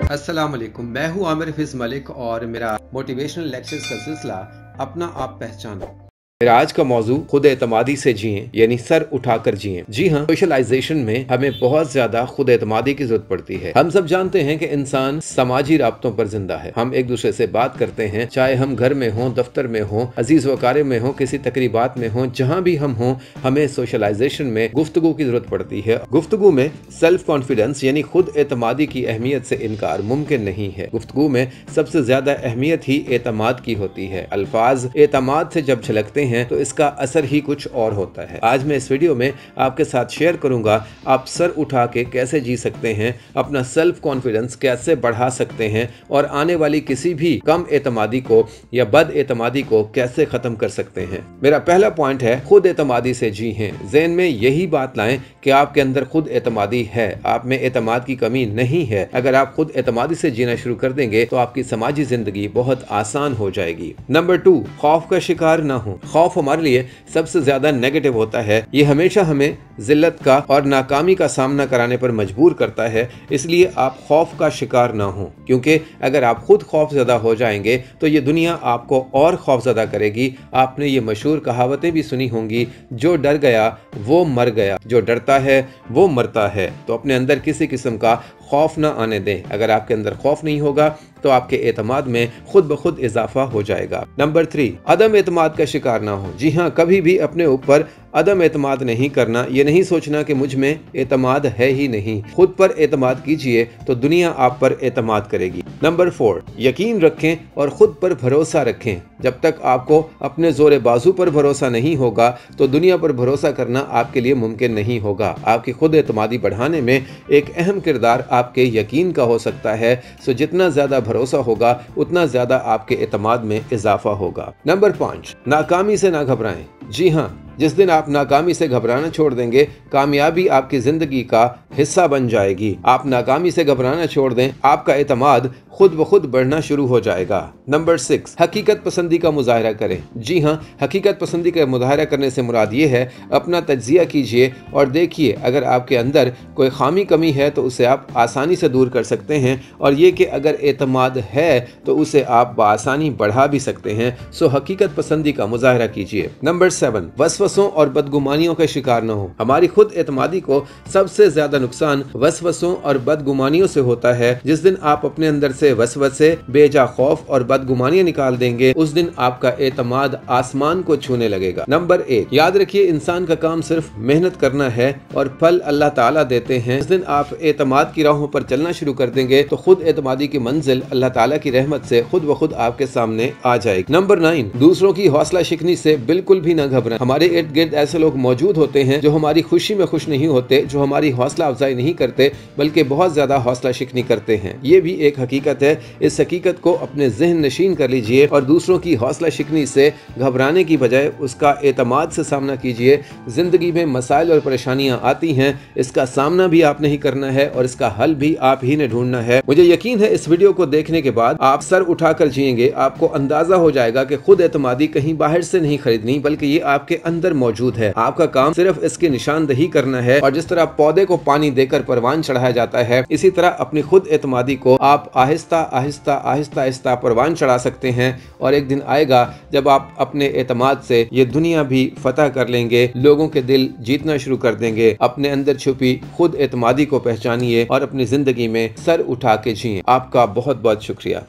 अस्सलाम वालेकुम, मैं हूं आमिर फिज मलिक और मेरा मोटिवेशनल लेक्चर्स का सिलसिला अपना आप पहचानो। मेरा आज का मौजू खुद एतमादी से जिएं यानी सर उठाकर जिएं। जी हाँ, सोशलाइजेशन में हमें बहुत ज्यादा खुद एतमादी की जरूरत पड़ती है। हम सब जानते हैं कि इंसान समाजी राब्तों पर जिंदा है। हम एक दूसरे से बात करते हैं, चाहे हम घर में हों, दफ्तर में हों, अजीज वकारे में हों, किसी तकरीबात में हों, जहाँ भी हम हों, हमें सोशलाइजेशन में गुफ्तगू की जरूरत पड़ती है। गुफ्तगू में सेल्फ कॉन्फिडेंस यानी खुद एतमादी की अहमियत से इनकार मुमकिन नहीं है। गुफ्तगू में सबसे ज्यादा अहमियत ही एतमाद की होती है। अल्फाज एतमाद से जब झलकते हैं तो इसका असर ही कुछ और होता है। आज मैं इस वीडियो में आपके साथ शेयर करूंगा आप सर उठा के कैसे जी सकते हैं, अपना सेल्फ कॉन्फिडेंस कैसे बढ़ा सकते हैं और आने वाली किसी भी कम एतमादी को या बद एतमादी को कैसे खत्म कर सकते हैं। मेरा पहला पॉइंट है खुद एतमादी से जी हैं। ज़हन में यही बात लाएं कि आपके अंदर खुद एतमादी है, आप में एतमाद की कमी नहीं है। अगर आप खुद एतमादी से जीना शुरू कर देंगे तो आपकी समाजी जिंदगी बहुत आसान हो जाएगी। नंबर 2, खौफ का शिकार ना हो। खौफ हमारे लिए सबसे ज्यादा नेगेटिव होता है। ये हमेशा हमें जिल्लत का और नाकामी का सामना कराने पर मजबूर करता है। इसलिए आप खौफ का शिकार ना हो, क्योंकि अगर आप खुद खौफजदा हो जाएंगे तो ये दुनिया आपको और खौफजदा करेगी। आपने ये मशहूर कहावतें भी सुनी होंगी, जो डर गया वो मर गया, जो डरता है वो मरता है। तो अपने अंदर किसी किस्म का खौफ ना आने दें। अगर आपके अंदर खौफ नहीं होगा तो आपके एतमाद में खुद ब खुद इजाफा हो जाएगा। नंबर 3, अदम एतमाद का शिकार ना हो। जी हाँ, कभी भी अपने ऊपर अदम एतमाद नहीं करना। ये नहीं सोचना कि मुझ में एतमाद है ही नहीं। खुद पर एतमाद कीजिए तो दुनिया आप पर एतमाद करेगी। नंबर 4, यकीन रखें और खुद पर भरोसा रखें। जब तक आपको अपने जोरे बाजू पर भरोसा नहीं होगा तो दुनिया पर भरोसा करना आपके लिए मुमकिन नहीं होगा। आपकी खुद एतमादी बढ़ाने में एक अहम किरदार आपके यकीन का हो सकता है। सो जितना ज्यादा भरोसा होगा उतना ज्यादा आपके एतमाद में इजाफा होगा। नंबर 5, नाकामी से ना घबराएं। जी हाँ, जिस दिन आप नाकामी से घबराना छोड़ देंगे, कामयाबी आपकी जिंदगी का हिस्सा बन जाएगी। आप नाकामी से घबराना छोड़ दें, आपका एतमाद खुद ब खुद बढ़ना शुरू हो जाएगा। नंबर 6, हकीकत पसंदी का मुजाहरा करें। जी हाँ, हकीकत पसंदी का मुजाहरा करने से मुराद ये है अपना तज्जिया कीजिए और देखिए अगर आपके अंदर कोई खामी कमी है तो उसे आप आसानी से दूर कर सकते हैं, और ये कि अगर एतमाद है तो उसे आप बआसानी बढ़ा भी सकते हैं। सो हकीकत पसंदी का मुजाहरा कीजिए। नंबर 7, वसवसों और बदगुमानियों का शिकार न हो। हमारी खुद एतमादी को सबसे ज्यादा नुकसान वसवसों और बदगुमानियों से होता है। जिस दिन आप अपने अंदर से वसवसे, बेजा खौफ और बदगुमानियां निकाल देंगे, उस दिन आपका एतमाद आसमान को छूने लगेगा। नंबर 1, याद रखिए इंसान का काम सिर्फ मेहनत करना है और फल अल्लाह ताला देते हैं। जिस दिन आप एतमाद की राहों पर चलना शुरू कर देंगे तो खुद एतमादी की मंजिल अल्लाह ताला की रहमत से खुद ब खुद आपके सामने आ जाएगी। नंबर 9, दूसरों की हौसला शिकनी से बिल्कुल भी न घबराएं। हमारे इर्द गिर्द ऐसे लोग मौजूद होते हैं जो हमारी खुशी में खुश नहीं होते, जो हमारी हौसला अफजाई नहीं करते बल्कि बहुत ज्यादा हौसला शिकनी करते हैं। ये भी एक हकीकत है। इस हकीकत को अपने ज़हन नशीन कर लीजिए और दूसरों की हौसला शिकनी से घबराने की बजाय उसका एतमाद से सामना कीजिए। जिंदगी में मसाइल और परेशानियां आती हैं, इसका सामना भी आप नहीं करना है और इसका हल भी आप ही ने ढूंढना है। मुझे यकीन है इस वीडियो को देखने के बाद आप सर उठाकर जिएंगे। आपको अंदाजा हो जाएगा कि खुद एतमादी कहीं बाहर से नहीं खरीदनी बल्कि ये आपके अंदर मौजूद है। आपका काम सिर्फ इसकी निशानदही करना है, और जिस तरह पौधे को पानी देकर परवान चढ़ाया जाता है, इसी तरह अपनी खुद एतमादी को आप आहिस्ता आहिस्ता आहिस्ता आहिस्ता परवान चढ़ा सकते हैं। और एक दिन आएगा जब आप अपने एतमाद से ये दुनिया भी फतह कर लेंगे, लोगों के दिल जीतना शुरू कर देंगे। अपने अंदर छुपी खुद एतमादी को पहचानिए और अपनी जिंदगी में सर उठा के जिए। आपका बहुत बहुत शुक्रिया।